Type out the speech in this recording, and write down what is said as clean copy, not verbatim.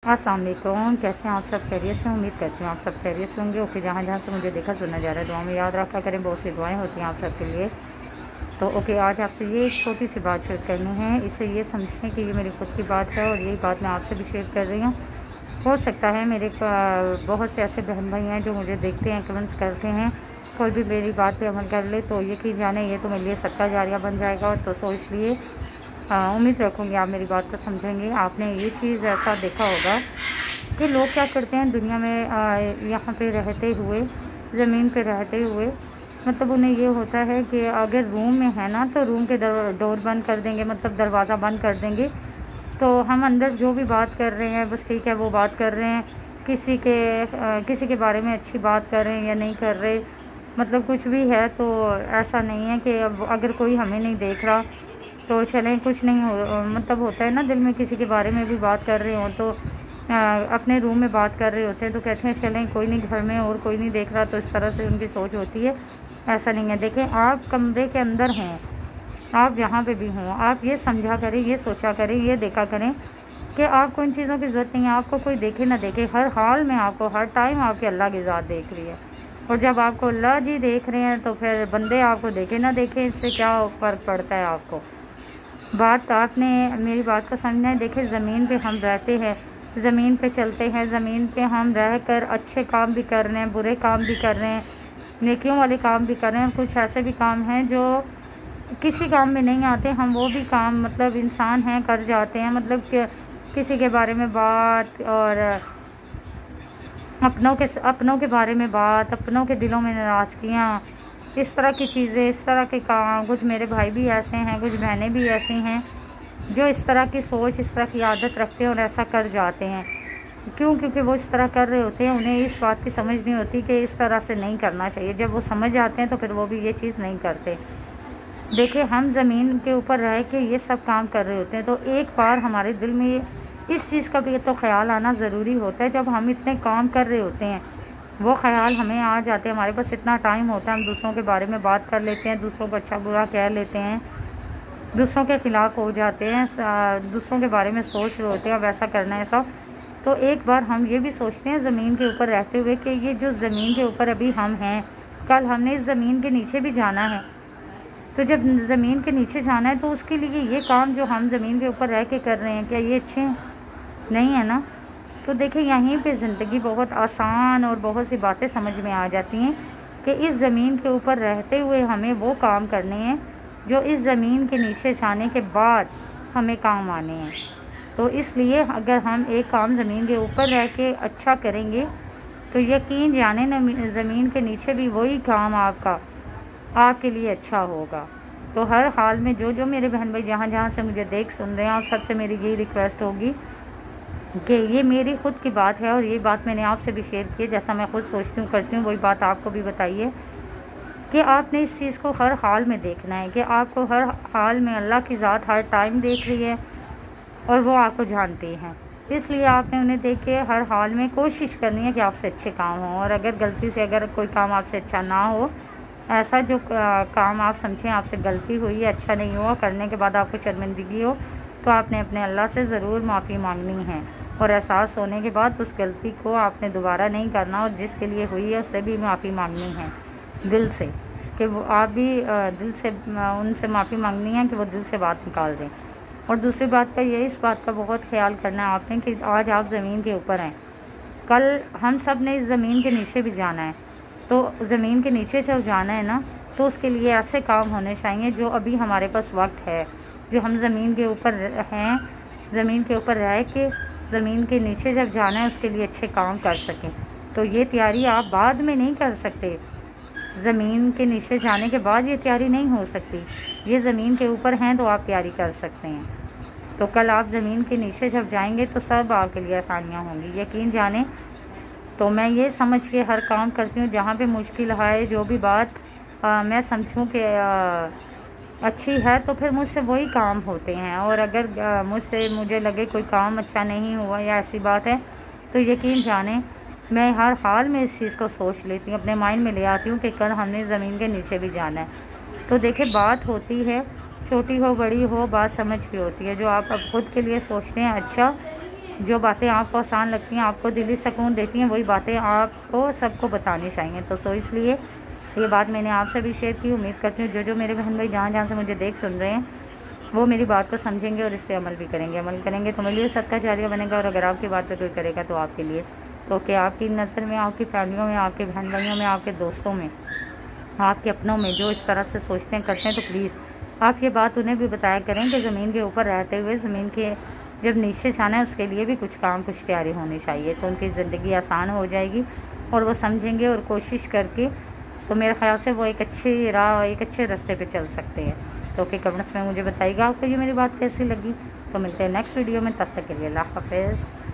अस्सलाम वालेकुम। कैसे हैं आप सब? खैरियत से? उम्मीद करती हूँ आप सब खैरियत से होंगे। ओके, जहाँ जहाँ से मुझे देखा सुना जा रहा है, दुआ में याद रखा करें। बहुत सी दुआएं होती हैं आप सब के लिए। तो ओके, आज आपसे ये एक छोटी सी बात शेयर करनी है। इससे ये समझें कि ये मेरी खुद की बात है और यही बात मैं आपसे भी शेयर कर रही हूँ। हो सकता है मेरे बहुत से ऐसे बहन भाई हैं जो मुझे देखते हैं, कमेंट्स करते हैं, कोई भी मेरी बात पे अमल कर ले तो यकीन जाने ये तो मेरे लिए सदका जारिया बन जाएगा। तो इसलिए उम्मीद रखूँगी आप मेरी बात को समझेंगे। आपने ये चीज़ ऐसा देखा होगा कि लोग क्या करते हैं दुनिया में, यहाँ पे रहते हुए, ज़मीन पे रहते हुए, मतलब उन्हें ये होता है कि अगर रूम में है ना तो रूम के डोर बंद कर देंगे, मतलब दरवाज़ा बंद कर देंगे। तो हम अंदर जो भी बात कर रहे हैं बस ठीक है, वो बात कर रहे हैं, किसी के बारे में अच्छी बात कर रहे हैं या नहीं कर रहे, मतलब कुछ भी है। तो ऐसा नहीं है कि अब अगर कोई हमें नहीं देख रहा तो चलें, कुछ नहीं हो, मतलब होता है ना दिल में किसी के बारे में भी बात कर रहे हो तो अपने रूम में बात कर रहे होते हैं तो कहते हैं चलें कोई नहीं, घर में और कोई नहीं देख रहा, तो इस तरह से उनकी सोच होती है। ऐसा नहीं है। देखें, आप कमरे के अंदर हैं, आप जहाँ पे भी हों, आप ये समझा करें, ये सोचा करें, ये देखा करें कि आपको इन चीज़ों की ज़रूरत नहीं है। आपको कोई देखे ना देखे, हर हाल में आपको, हर टाइम आपकी अल्लाह की ज़ात देख रही है। और जब आपको अल्लाह जी देख रहे हैं तो फिर बंदे आपको देखे ना देखें, इससे क्या फ़र्क पड़ता है आपको। बात आपने मेरी बात को समझना है। देखिए, ज़मीन पे हम रहते हैं, ज़मीन पे चलते हैं, ज़मीन पे हम रह कर अच्छे काम भी कर रहे हैं, बुरे काम भी कर रहे हैं, नेकियों वाले काम भी कर रहे हैं। कुछ ऐसे भी काम हैं जो किसी काम में नहीं आते, हम वो भी काम, मतलब इंसान हैं, कर जाते हैं। मतलब कि किसी के बारे में बात, और अपनों के बारे में बात, अपनों के दिलों में नाराज़गियाँ, इस तरह की चीज़ें, इस तरह के काम। कुछ मेरे भाई भी ऐसे हैं, कुछ बहनें भी ऐसी हैं जो इस तरह की सोच, इस तरह की आदत रखते हैं और ऐसा कर जाते हैं। क्यों? क्योंकि वो इस तरह कर रहे होते हैं, उन्हें इस बात की समझ नहीं होती कि इस तरह से नहीं करना चाहिए। जब वो समझ आते हैं तो फिर वो भी ये चीज़ नहीं करते। देखिए, हम ज़मीन के ऊपर रह के ये सब काम कर रहे होते हैं तो एक बार हमारे दिल में इस चीज़ का भी तो ख्याल आना ज़रूरी होता है। जब हम इतने काम कर रहे होते हैं, वो ख्याल हमें आ जाते हैं, हमारे पास इतना टाइम होता है, हम दूसरों के बारे में बात कर लेते हैं, दूसरों को अच्छा बुरा कह लेते हैं, दूसरों के ख़िलाफ़ हो जाते हैं, दूसरों के बारे में सोच रहे होते हैं अब ऐसा करना है सब। तो एक बार हम ये भी सोचते हैं ज़मीन के ऊपर रहते हुए कि ये जो ज़मीन के ऊपर अभी हम हैं, कल हमने इस ज़मीन के नीचे भी जाना है। तो जब ज़मीन के नीचे जाना है तो उसके लिए ये काम जो हम ज़मीन के ऊपर रह के कर रहे हैं, क्या ये अच्छे हैं? नहीं है ना। तो देखिए, यहीं पे ज़िंदगी बहुत आसान और बहुत सी बातें समझ में आ जाती हैं कि इस ज़मीन के ऊपर रहते हुए हमें वो काम करने हैं जो इस ज़मीन के नीचे जाने के बाद हमें काम आने हैं। तो इसलिए अगर हम एक काम ज़मीन के ऊपर रह के अच्छा करेंगे तो यकीन जाने न, ज़मीन के नीचे भी वही काम आपके लिए अच्छा होगा। तो हर हाल में जो मेरे बहन भाई जहाँ जहाँ से मुझे देख सुन रहे हैं, आप सबसे मेरी यही रिक्वेस्ट होगी कि ये मेरी ख़ुद की बात है और ये बात मैंने आपसे भी शेयर की है। जैसा मैं ख़ुद सोचती हूँ, करती हूँ, वही बात आपको भी बताइए कि आपने इस चीज़ को हर हाल में देखना है कि आपको हर हाल में अल्लाह की ज़ात हर टाइम देख रही है और वो आपको जानते हैं। इसलिए आपने उन्हें देख के हर हाल में कोशिश करनी है कि आपसे अच्छे काम हों। और अगर गलती से अगर कोई काम आपसे अच्छा ना हो, ऐसा जो काम आप समझें आपसे गलती हुई है, अच्छा नहीं हुआ, करने के बाद आपको शर्मिंदगी हो, तो आपने अपने अल्लाह से ज़रूर माफ़ी मांगनी है। और एहसास होने के बाद उस गलती को आपने दोबारा नहीं करना और जिसके लिए हुई है उससे भी माफ़ी मांगनी है दिल से, कि वो आप भी दिल से उनसे माफ़ी मांगनी है कि वो दिल से बात निकाल दें। और दूसरी बात का ये, इस बात का बहुत ख्याल करना है आपने कि आज आप ज़मीन के ऊपर हैं, कल हम सब ने इस ज़मीन के नीचे भी जाना है। तो ज़मीन के नीचे जब जाना है ना, तो उसके लिए ऐसे काम होने चाहिए जो अभी हमारे पास वक्त है, जो हम ज़मीन के ऊपर हैं, ज़मीन के ऊपर रह के ज़मीन के नीचे जब जाना है उसके लिए अच्छे काम कर सकें। तो ये तैयारी आप बाद में नहीं कर सकते, ज़मीन के नीचे जाने के बाद ये तैयारी नहीं हो सकती। ये ज़मीन के ऊपर हैं तो आप तैयारी कर सकते हैं। तो कल आप ज़मीन के नीचे जब जाएंगे तो सब आपके लिए आसानियाँ होंगी, यकीन जाने। तो मैं ये समझ के हर काम करती हूँ, जहाँ पे मुश्किल आए, जो भी बात मैं समझूँ कि अच्छी है तो फिर मुझसे वही काम होते हैं। और अगर मुझे लगे कोई काम अच्छा नहीं हुआ या ऐसी बात है तो यकीन जाने मैं हर हाल में इस चीज़ को सोच लेती हूँ, अपने माइंड में ले आती हूँ कि कल हमने ज़मीन के नीचे भी जाना है। तो देखिए, बात होती है, छोटी हो बड़ी हो, बात समझ की होती है। जो आप अब खुद के लिए सोचते हैं अच्छा, जो बातें आपको आसान लगती हैं, आपको दिली सुकून देती हैं, वही बातें आपको सबको बतानी चाहिए। तो इसलिए ये बात मैंने आपसे भी शेयर की। उम्मीद करती हूँ जो मेरे बहन भाई जहाँ से मुझे देख सुन रहे हैं वो मेरी बात को समझेंगे और इस पर अमल भी करेंगे। अमल करेंगे तो मेरे लिए सदका जारिया बनेगा, और अगर आपकी बात पे कोई करेगा तो आपके लिए। तो क्या आपकी नज़र में, आपकी फैमिलियों में, आपके बहन भाइयों में, आपके दोस्तों में, आपके अपनों में जो इस तरह से सोचते हैं करते हैं, तो प्लीज़ आप ये बात उन्हें भी बताया करें कि ज़मीन के ऊपर रहते हुए ज़मीन के जब नीचे जाना है उसके लिए भी कुछ काम, कुछ तैयारी होनी चाहिए। तो उनकी ज़िंदगी आसान हो जाएगी और वो समझेंगे और कोशिश करके तो मेरे ख्याल से वो एक अच्छी राह, एक अच्छे रास्ते पे चल सकते हैं। तो ओके, कमेंट्स में मुझे बताइएगा आपको ये मेरी बात कैसी लगी। तो मिलते हैं नेक्स्ट वीडियो में, तब तक के लिए अल्लाह हाफ़िज़।